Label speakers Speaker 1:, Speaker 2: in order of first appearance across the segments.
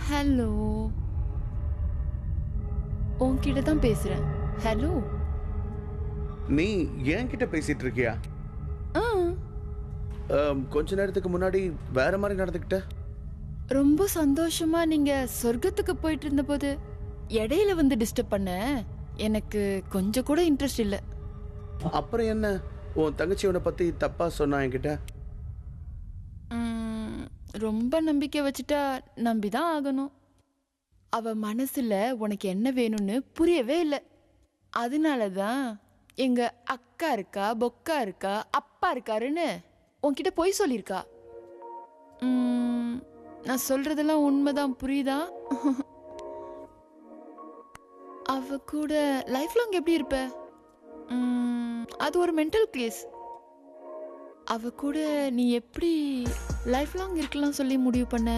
Speaker 1: Hello, உன்கிட்ட தான் பேசுறேன். ஹலோ.
Speaker 2: நீ என்கிட்ட பேசிட்டு இருக்கியா?
Speaker 1: ஆ,
Speaker 2: கொஞ்ச நேரத்துக்கு முன்னாடி வேற மாதிரி நடந்துக்கிட்ட.
Speaker 1: ரொம்ப சந்தோஷமா நீங்க சொர்க்கத்துக்கு போயிட்டு இருந்தபோது இடையில வந்து டிஸ்டர்ப் பண்ண எனக்கு கொஞ்சம் கூட இன்ட்ரெஸ்ட் இல்ல.
Speaker 2: அப்புறம் என்ன, உன் தங்கச்சி உன்னை பத்தி தப்பா சொன்னா என்கிட்ட?
Speaker 1: ம், ரொம்ப நம்பிக்கை வச்சுட்டா நம்பிதான் ஆகணும். அவ மனசுல உனக்கு என்ன வேணும்னு புரியவே இல்லை. அதனால தான் எங்க அக்கா இருக்கா, பொக்கா இருக்கா, அப்பா இருக்காருன்னு உன்கிட்ட பொய் சொல்லியிருக்கா. நான் சொல்றதெல்லாம் உண்மைதான், புரியுதா? அவ கூட லைஃப் லாங் எப்படி இருப்ப? அது ஒரு மென்டல் கேஸ். அவ கூட நீ எப்படி லைஃப் லாங் இருக்கலாம் சொல்லி முடிவு பண்ண?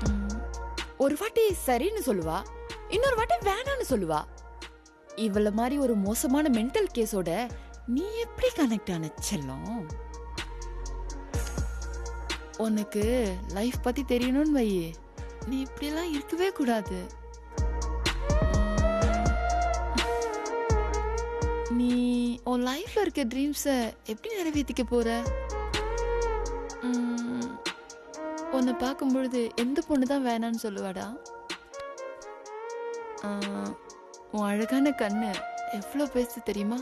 Speaker 1: ம், ஒரு வாட்டி சரின்னு சொல்லுவா, இன்னொரு வாட்டி வேணான்னு சொல்லுவா. இவள மாதிரி ஒரு மோசமான மென்டல் கேஸோட நீ எப்படி கனெக்ட் ஆன செல்லம்? உனக்கு லைஃப் பத்தி தெரியணும்னு வை, நீ இப்படியெல்லாம் இருக்கவே கூடாது. நீ உன் லைஃப்ல இருக்க ட்ரீம்ஸ எப்படி நிறைவேற்றிக்க போற? உன்னை பார்க்கும்பொழுது எந்த பொண்ணு தான் வேணான்னு சொல்லுவாடா? உன் அழகான கண்ணு எவ்வளோ பேசு தெரியுமா?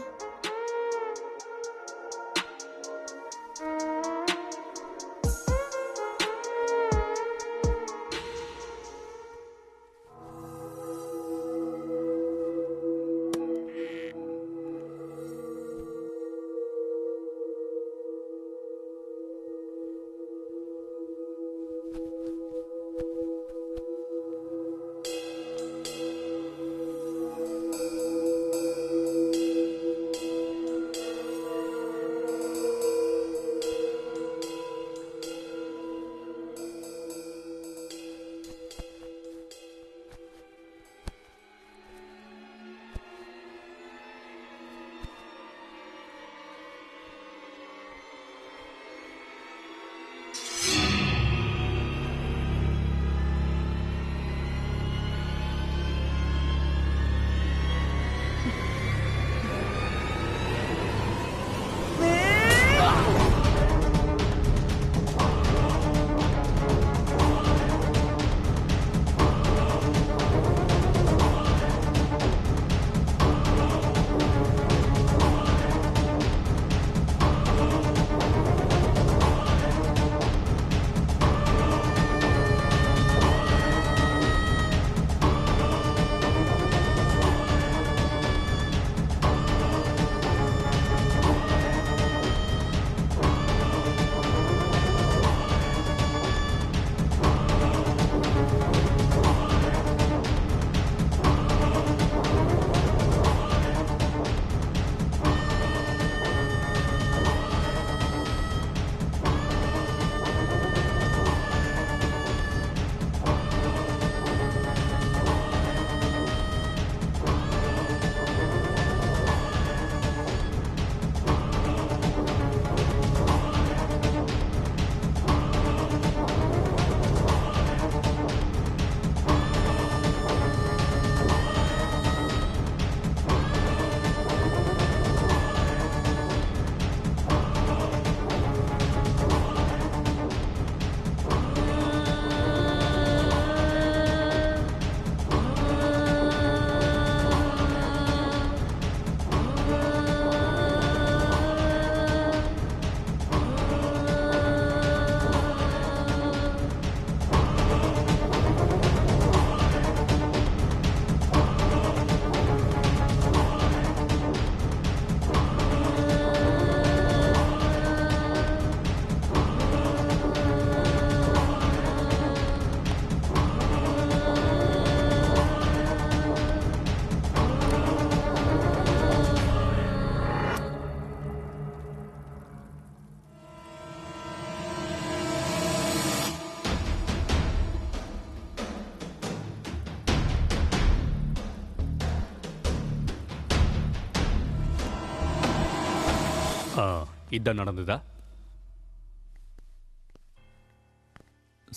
Speaker 3: இதான் நடந்ததா?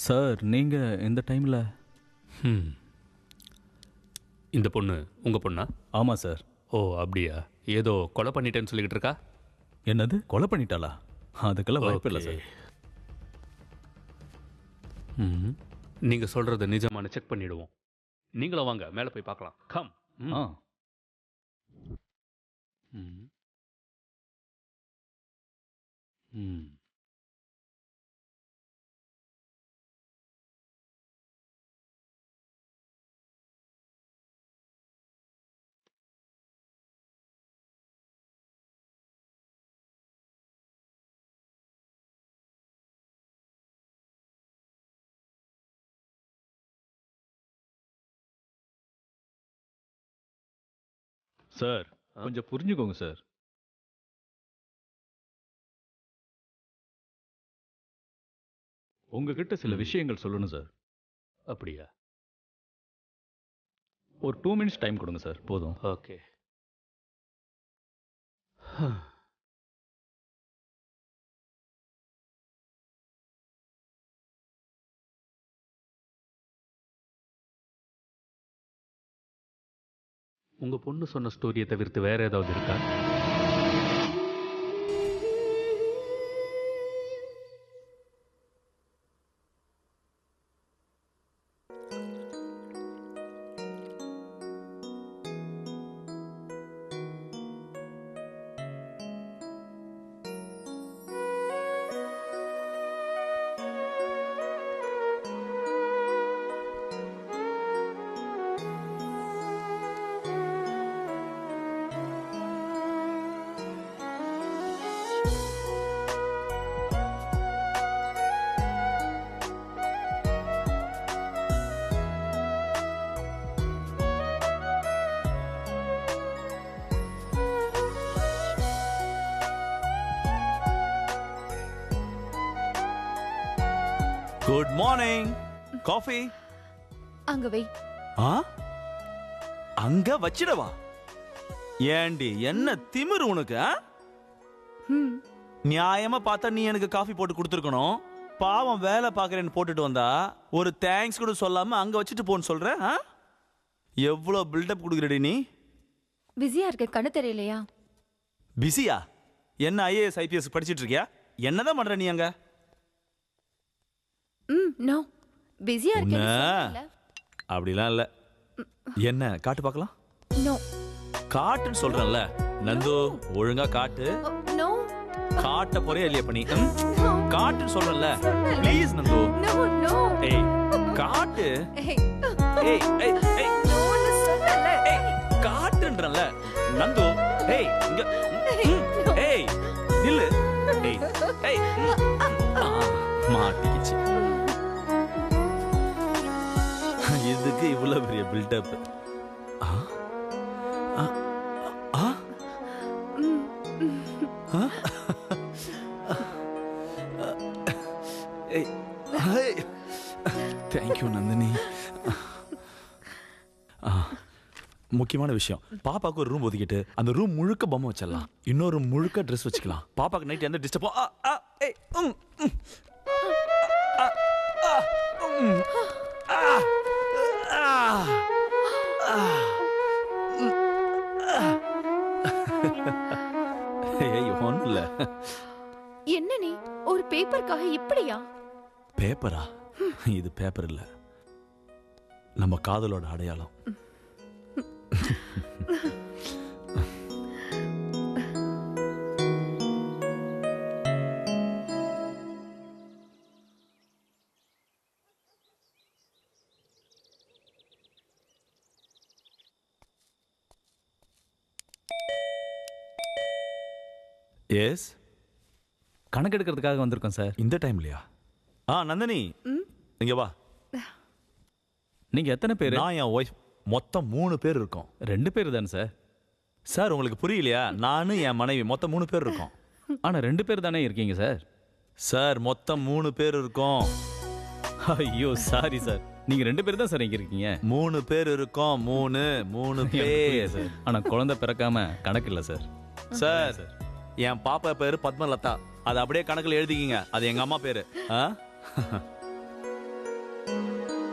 Speaker 3: சார் நீங்க இந்த டைம்ல?
Speaker 4: இந்த பொண்ணு உங்கள் பொண்ணா?
Speaker 3: ஆமாம் சார்.
Speaker 4: ஓ அப்படியா? ஏதோ கொலை பண்ணிட்டேன்னு சொல்லிக்கிட்டு இருக்கா?
Speaker 3: என்னது, கொலை பண்ணிட்டாளா? அதுக்கெல்லாம் வாய்ப்பு இல்லை சார்.
Speaker 4: நீங்கள் சொல்கிறது நிஜமான செக் பண்ணிவிடுவோம். நீங்களும் வாங்க, மேலே போய் பார்க்கலாம். கம்.
Speaker 3: ஆ சார் கொஞ்சம் புரிஞ்சுக்கோங்க சார். உங்ககிட்ட சில விஷயங்கள் சொல்லணும் சார்.
Speaker 4: அப்படியா?
Speaker 3: ஒரு 2 மினிட்ஸ் டைம் கொடுங்க சார், போதும்.
Speaker 4: ஓகே. உங்கள் பொண்ணு சொன்ன ஸ்டோரியை தவிர்த்து வேற ஏதாவது இருக்கா?
Speaker 5: Good morning. காஃபி
Speaker 6: அங்க வை.
Speaker 5: ஆ அங்க வச்சிடவா? ஏண்டி என்ன திமிரு உனக்கு? நியாயமா பார்த்தா நீ எனக்கு காஃபி போட்டு கொடுத்துருக்கணும். பாவம் வேலை பார்க்கறேன்னு போட்டுட்டு வந்தா ஒரு தேங்க்ஸ் கூட சொல்லாம அங்க வச்சுட்டு போன்னு சொல்ற. எவ்வளோ பில்டப் கொடுக்குறடி நீ?
Speaker 6: பிஸியா இருக்க, கண்ணு தெரியலையா?
Speaker 5: பிஸியா? என்ன ஐஏஎஸ் ஐபிஎஸ் படிச்சிட்டு இருக்கியா? என்னதான் பண்ற நீ அங்க?
Speaker 6: நோ, பிஸியா இருக்க.
Speaker 5: அப்படிலாம் இல்ல. என்ன காட்டு பார்க்கலாம்?
Speaker 6: நோ.
Speaker 5: காட்டுன்னு சொல்றேன்ல நந்து, ஒழுங்கா காட்டு.
Speaker 6: நோ.
Speaker 5: காட்ட போறே இல்லையா பண்ணி? காட்டுன்னு சொல்றேன்ல, ப்ளீஸ் நந்து.
Speaker 6: No no.
Speaker 5: ஏய் காட்டு.
Speaker 6: ஏய்
Speaker 5: ஏய் ஏய் ஏய்
Speaker 6: நோன்னு சொல்லல.
Speaker 5: ஏய் காட்டுன்றேன்ல நந்து. ஏய் இங்க. ஏய் நில்லு. ஏய் ஏய் மாட்டிக்கிச்சு. இதுக்கு இவ்வளவு பெரிய பில்டப்? தேங்க்யூ நந்தினி. முக்கியமான விஷயம், பாப்பாக்கு ஒரு ரூம் ஒதுக்கிட்டு அந்த ரூம் முழுக்க பொம்மை வச்சிடலாம், இன்னொரு முழுக்க ட்ரெஸ் வச்சுக்கலாம். பாப்பாக்கு நைட் எந்த டிஸ்டர்போ ஒன்றும்
Speaker 6: என்ன நீ ஒரு பேப்பருக்காக இப்படியா?
Speaker 5: பேப்பரா? இது பேப்பர் இல்ல, நம்ம காதலோட அடையாளம். எஸ்,
Speaker 3: கணக்கு எடுக்கிறதுக்காக வந்திருக்கோம் சார்.
Speaker 5: இந்த டைம்லயா? நந்தினி இங்க வா.
Speaker 3: நீங்க எத்தனை பேர்?
Speaker 5: நான் என் ஒய்ஃப் மொத்தம் 3 பேர் இருக்கோம்.
Speaker 3: 2 பேர் தானே சார்?
Speaker 5: சார் உங்களுக்கு புரியலையா? நானு என் மனைவி மொத்தம் 3 பேர் இருக்கோம்.
Speaker 3: ஆனா 2 பேர் தானே இருக்கீங்க சார்?
Speaker 5: சார் மொத்தம் 3 பேர் இருக்கோம்.
Speaker 3: ஐயோ சாரி சார், நீங்க 2 பேர் தான் சார் இங்க இருக்கீங்க.
Speaker 5: 3 பேர் இருக்கோம். 3 பேர்
Speaker 3: சார். ஆனா குழந்தை பிறக்காம கணக்கு இல்ல சார்.
Speaker 5: சார் என் பாப்பா பேரு பத்மலதா, அது அப்படியே கணக்குல எழுதிக்கிங்க. அது எங்க அம்மா பேரு.